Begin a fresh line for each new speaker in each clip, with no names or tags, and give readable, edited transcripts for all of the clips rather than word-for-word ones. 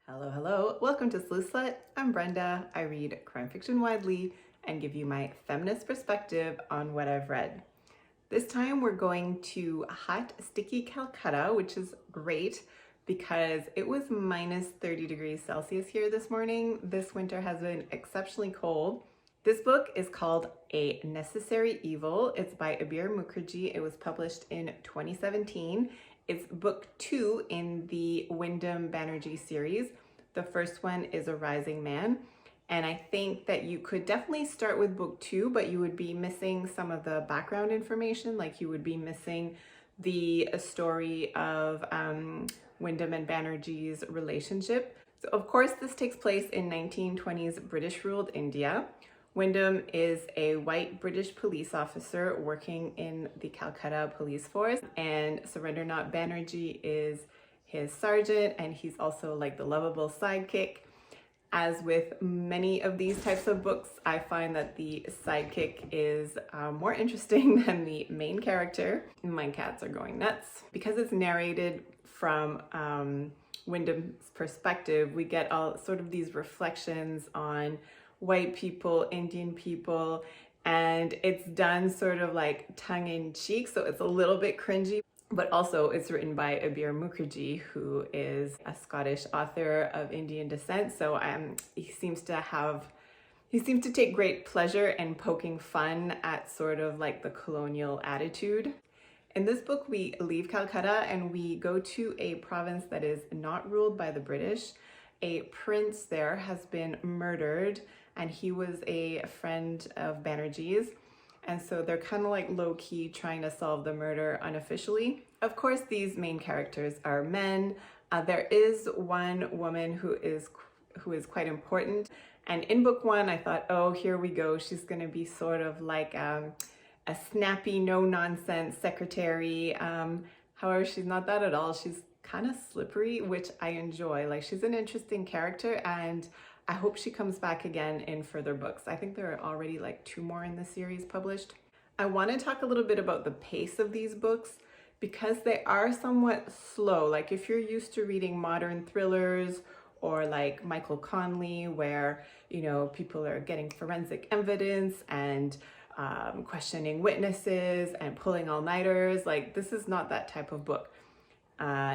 Hello, hello. Welcome to Sleuth Slut. I'm Brenda. I read crime fiction widely and give you my feminist perspective on what I've read. This time we're going to hot, sticky Calcutta, which is great because it was minus 30 degrees Celsius here this morning. This winter has been exceptionally cold. This book is called A Necessary Evil. It's by Abir Mukherjee. It was published in 2017. It's book 2 in the Wyndham Banerjee series. The first one is A Rising Man. And I think that you could definitely start with book 2, but you would be missing some of the background information. Like you would be missing the story of Wyndham and Banerjee's relationship. So of course, this takes place in 1920s British-ruled India. Wyndham is a white British police officer working in the Calcutta police force, and Surendranath Banerjee is his sergeant, and he's also like the lovable sidekick. As with many of these types of books, I find that the sidekick is more interesting than the main character. My cats are going nuts. Because it's narrated from Wyndham's perspective, we get all sort of these reflections on white people, Indian people, and it's done sort of like tongue-in-cheek, so it's a little bit cringy, but also it's written by Abir Mukherjee, who is a Scottish author of Indian descent. So he seems to take great pleasure in poking fun at sort of like the colonial attitude. In this book, we leave Calcutta and we go to a province that is not ruled by the British. A prince there has been murdered, and he was a friend of Banerjee's. And so they're kind of like low-key trying to solve the murder unofficially. Of course, these main characters are men. There is one woman who is quite important. And in book 1, I thought, oh, here we go. She's going to be sort of like a snappy, no-nonsense secretary. However, she's not that at all. She's kind of slippery, which I enjoy. Like, she's an interesting character, and I hope she comes back again in further books. I think there are already like 2 more in the series published. I want to talk a little bit about the pace of these books because they are somewhat slow. Like if you're used to reading modern thrillers or like Michael Connelly, where, you know, people are getting forensic evidence and questioning witnesses and pulling all-nighters, like this is not that type of book.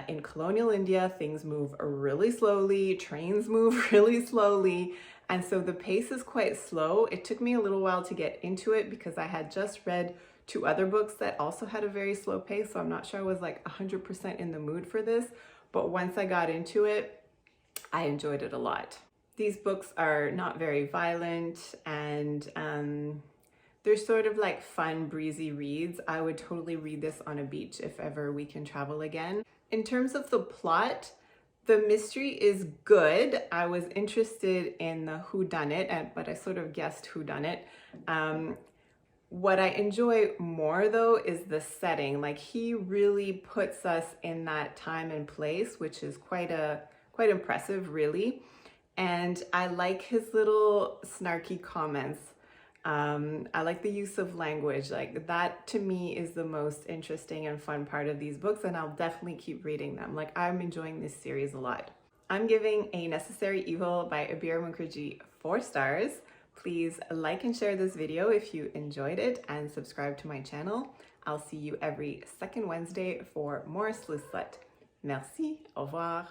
In colonial India, things move really slowly, trains move really slowly, and so the pace is quite slow. It took me a little while to get into it because I had just read 2 other books that also had a very slow pace, so I'm not sure I was like 100% in the mood for this, but once I got into it, I enjoyed it a lot. These books are not very violent, and they're sort of like fun, breezy reads. I would totally read this on a beach if ever we can travel again. In terms of the plot, the mystery is good. I was interested in the whodunit, but I sort of guessed whodunit. What I enjoy more though is the setting. Like he really puts us in that time and place, which is quite impressive, really. And I like his little snarky comments. I like the use of language. Like that to me is the most interesting and fun part of these books, and I'll definitely keep reading them. Like I'm enjoying this series a lot. I'm giving A Necessary Evil by Abir Mukherjee 4 stars. Please like and share this video if you enjoyed it, and subscribe to my channel. I'll see you every second Wednesday for more Sleuth Slut. Merci, au revoir.